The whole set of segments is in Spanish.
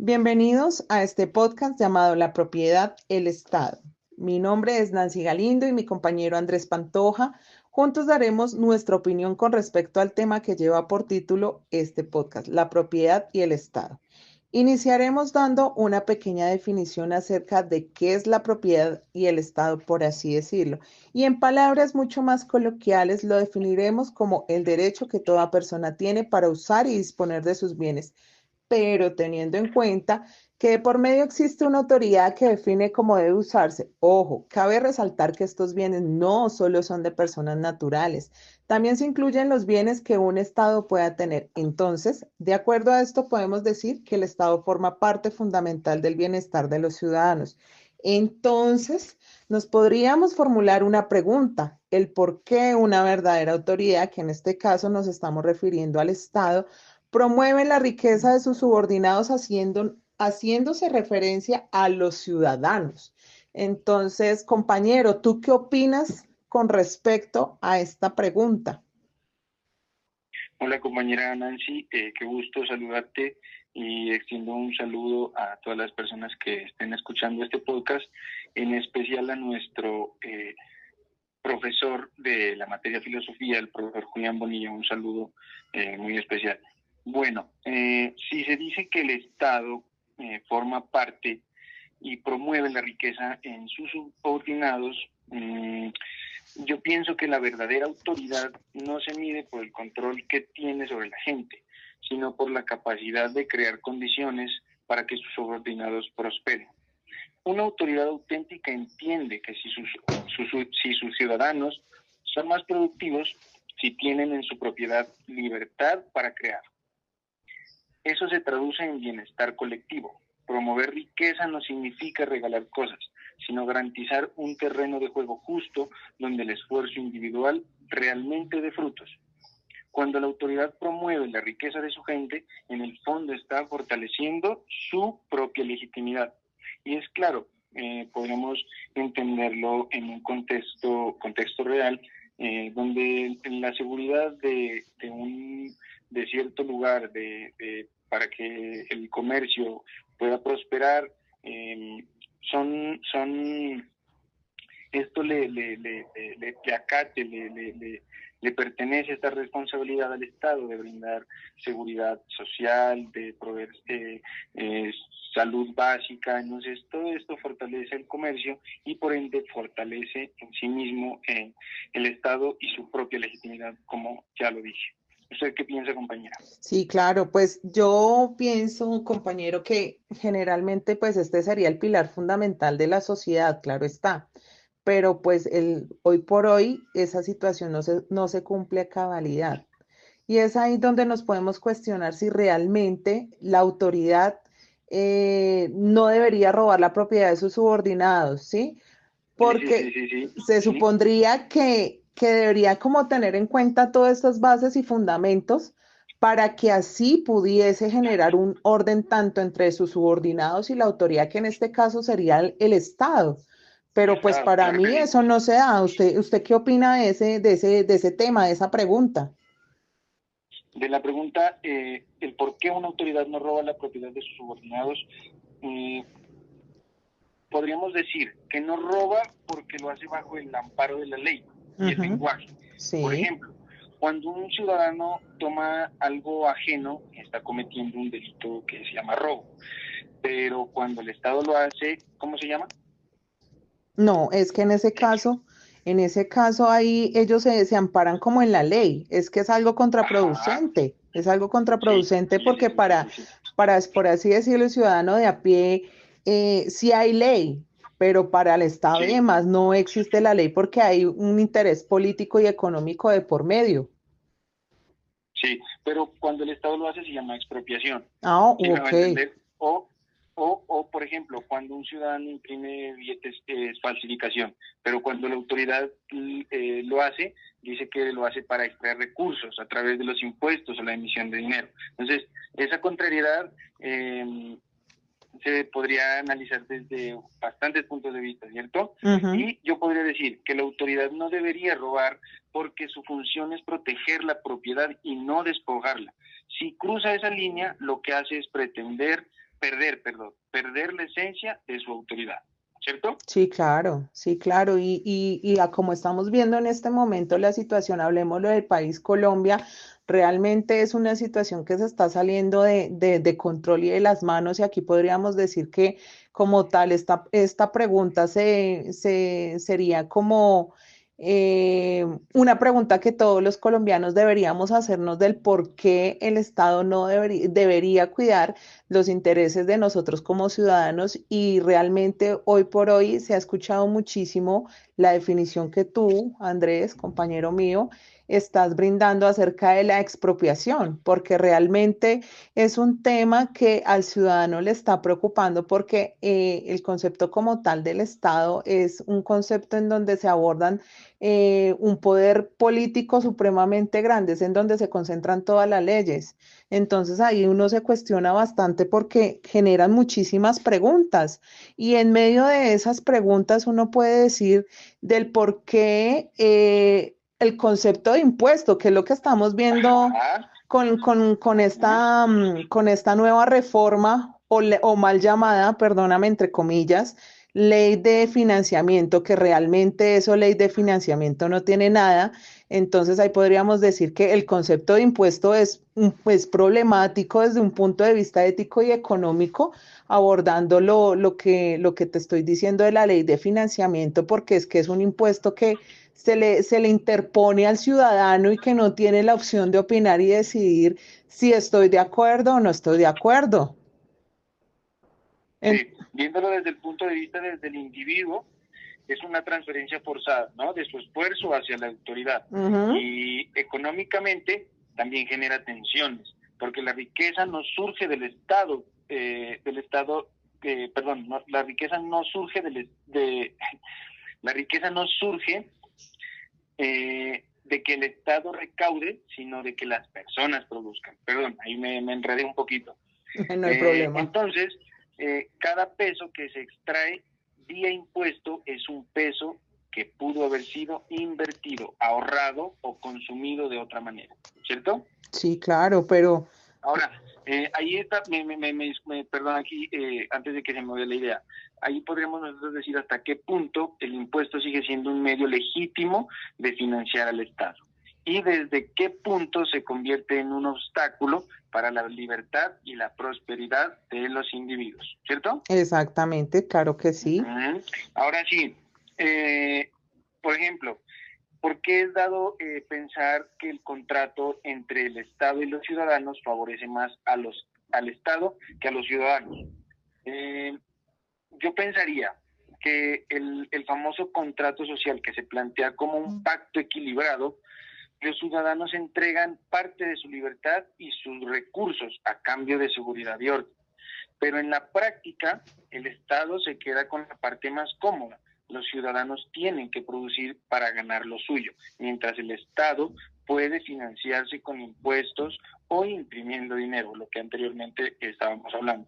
Bienvenidos a este podcast llamado La propiedad, el Estado. Mi nombre es Nancy Galindo y mi compañero Andrés Pantoja. Juntos daremos nuestra opinión con respecto al tema que lleva por título este podcast, la propiedad y el Estado. Iniciaremos dando una pequeña definición acerca de qué es la propiedad y el Estado, por así decirlo. Y en palabras mucho más coloquiales lo definiremos como el derecho que toda persona tiene para usar y disponer de sus bienes, pero teniendo en cuenta que de por medio existe una autoridad que define cómo debe usarse. Ojo, cabe resaltar que estos bienes no solo son de personas naturales, también se incluyen los bienes que un Estado pueda tener. Entonces, de acuerdo a esto, podemos decir que el Estado forma parte fundamental del bienestar de los ciudadanos. Entonces, nos podríamos formular una pregunta, el por qué una verdadera autoridad, que en este caso nos estamos refiriendo al Estado, promueve la riqueza de sus subordinados haciéndose referencia a los ciudadanos. Entonces, compañero, ¿tú qué opinas con respecto a esta pregunta? Hola compañera Nancy, qué gusto saludarte y extiendo un saludo a todas las personas que estén escuchando este podcast, en especial a nuestro profesor de la materia filosofía, el profesor Julián Bonilla, un saludo muy especial. Bueno, si se dice que el Estado forma parte y promueve la riqueza en sus subordinados, yo pienso que la verdadera autoridad no se mide por el control que tiene sobre la gente, sino por la capacidad de crear condiciones para que sus subordinados prosperen. Una autoridad auténtica entiende que si sus ciudadanos son más productivos, si tienen en su propiedad libertad para crear. Eso se traduce en bienestar colectivo. Promover riqueza no significa regalar cosas, sino garantizar un terreno de juego justo donde el esfuerzo individual realmente dé frutos. Cuando la autoridad promueve la riqueza de su gente, en el fondo está fortaleciendo su propia legitimidad. Y es claro, podemos entenderlo en un contexto real, donde la seguridad de cierto lugar para que el comercio pueda prosperar, son esto le acate, le pertenece esta responsabilidad al Estado de brindar seguridad social, de proveer salud básica. Entonces todo esto fortalece el comercio y por ende fortalece en sí mismo el Estado y su propia legitimidad, como ya lo dije. ¿Usted qué piensa, compañera? Sí, claro, pues yo pienso, compañero, que generalmente pues este sería el pilar fundamental de la sociedad, claro está, pero pues hoy por hoy esa situación no se cumple a cabalidad. Y es ahí donde nos podemos cuestionar si realmente la autoridad no debería robar la propiedad de sus subordinados, ¿sí? Porque se Sí. supondría que debería como tener en cuenta todas estas bases y fundamentos para que así pudiese generar un orden tanto entre sus subordinados y la autoridad, que en este caso sería el Estado. El Pero pues Estado, para claro que mí sí. eso no se da. ¿Usted qué opina de ese tema, de esa pregunta? De la pregunta, el por qué una autoridad no roba la propiedad de sus subordinados, eh, podríamos decir que no roba porque lo hace bajo el amparo de la ley y el Ujú. lenguaje. Por Sí. ejemplo, cuando un ciudadano toma algo ajeno, está cometiendo un delito que se llama robo. Pero cuando el Estado lo hace, ¿cómo se llama? No, es que en ese caso ahí ellos se amparan como en la ley. Es que es algo Ajá, contraproducente. Es algo sí, contraproducente sí, sí, porque sí, sí, sí, sí. por así decirlo, el ciudadano de a pie, sí hay ley, pero para el Estado y Sí, demás no existe la ley porque hay un interés político y económico de por medio. sí, pero cuando el Estado lo hace se llama expropiación. Ah, ¿Sí me va ok. a entender? O, por ejemplo, cuando un ciudadano imprime billetes es falsificación, pero cuando la autoridad lo hace, dice que lo hace para extraer recursos a través de los impuestos o la emisión de dinero. Entonces, esa contrariedad se podría analizar desde bastantes puntos de vista, ¿cierto? Ujú. Y yo podría decir que la autoridad no debería robar porque su función es proteger la propiedad y no despojarla. Si cruza esa línea, lo que hace es perder la esencia de su autoridad, ¿cierto? Sí, claro. Y a como estamos viendo en este momento la situación, hablemoslo del país Colombia, realmente es una situación que se está saliendo de control y de las manos. Y aquí podríamos decir que como tal, esta pregunta sería como una pregunta que todos los colombianos deberíamos hacernos del por qué el Estado no debería cuidar los intereses de nosotros como ciudadanos y realmente hoy por hoy se ha escuchado muchísimo la definición que tú, Andrés, compañero mío, estás brindando acerca de la expropiación, porque realmente es un tema que al ciudadano le está preocupando porque el concepto como tal del Estado es un concepto en donde se abordan un poder político supremamente grande, es en donde se concentran todas las leyes. Entonces ahí uno se cuestiona bastante porque generan muchísimas preguntas y en medio de esas preguntas uno puede decir del por qué el concepto de impuesto, que es lo que estamos viendo con esta nueva reforma o mal llamada, perdóname, entre comillas, ley de financiamiento, que realmente eso, ley de financiamiento no tiene nada. Entonces ahí podríamos decir que el concepto de impuesto es problemático desde un punto de vista ético y económico, abordando lo que te estoy diciendo de la ley de financiamiento, porque es que es un impuesto que se le interpone al ciudadano y que no tiene la opción de opinar y decidir si estoy de acuerdo o no estoy de acuerdo. En- Sí, viéndolo desde el punto de vista desde el individuo, es una transferencia forzada, ¿no? De su esfuerzo hacia la autoridad. Ujú. Y económicamente también genera tensiones, porque la riqueza no surge perdón, no, la riqueza no surge la riqueza no surge de que el Estado recaude, sino de que las personas produzcan. Perdón, ahí me enredé un poquito. No hay problema. Entonces, cada peso que se extrae vía impuesto es un peso que pudo haber sido invertido, ahorrado o consumido de otra manera, ¿cierto? Sí, claro, pero Ahora, ahí está, perdón aquí, antes de que se me vaya la idea, ahí podríamos nosotros decir hasta qué punto el impuesto sigue siendo un medio legítimo de financiar al Estado y desde qué punto se convierte en un obstáculo para la libertad y la prosperidad de los individuos, ¿cierto? exactamente, claro que sí. Ahora sí, por ejemplo, ¿por qué es dado pensar que el contrato entre el Estado y los ciudadanos favorece más al Estado que a los ciudadanos? Yo pensaría que el famoso contrato social que se plantea como un pacto equilibrado, los ciudadanos entregan parte de su libertad y sus recursos a cambio de seguridad y orden. Pero en la práctica, el Estado se queda con la parte más cómoda. Los ciudadanos tienen que producir para ganar lo suyo, mientras el Estado puede financiarse con impuestos o imprimiendo dinero, lo que anteriormente estábamos hablando.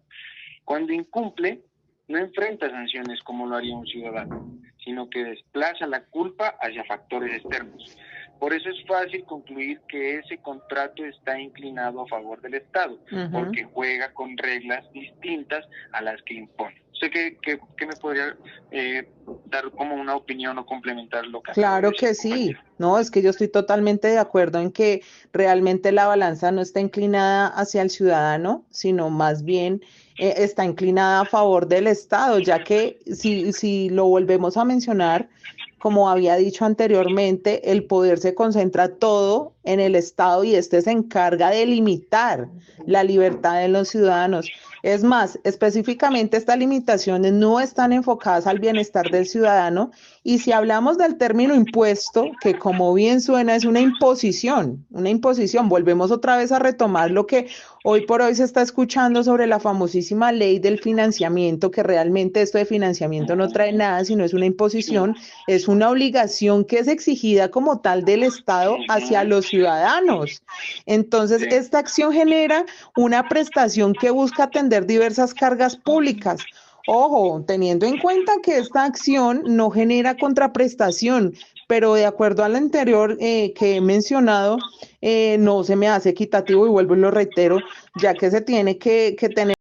Cuando incumple, no enfrenta sanciones como lo haría un ciudadano, sino que desplaza la culpa hacia factores externos. Por eso es fácil concluir que ese contrato está inclinado a favor del Estado, porque juega con reglas distintas a las que impone. ¿Usted qué me podría dar como una opinión o complementar lo que acabo de Claro decir, que sí. compañero? No, es que yo estoy totalmente de acuerdo en que realmente la balanza no está inclinada hacia el ciudadano, sino más bien está inclinada a favor del Estado, ya que si lo volvemos a mencionar, como había dicho anteriormente, el poder se concentra todo en el Estado y este se encarga de limitar la libertad de los ciudadanos. Es más, específicamente estas limitaciones no están enfocadas al bienestar del ciudadano y si hablamos del término impuesto, que como bien suena es una imposición, volvemos otra vez a retomar lo que hoy por hoy se está escuchando sobre la famosísima ley del financiamiento, que realmente esto de financiamiento no trae nada, sino es una imposición, es una obligación que es exigida como tal del Estado hacia los ciudadanos. Entonces, esta acción genera una prestación que busca atender diversas cargas públicas. Ojo, teniendo en cuenta que esta acción no genera contraprestación, pero de acuerdo al anterior que he mencionado, no se me hace equitativo y vuelvo y lo reitero, ya que se tiene que tener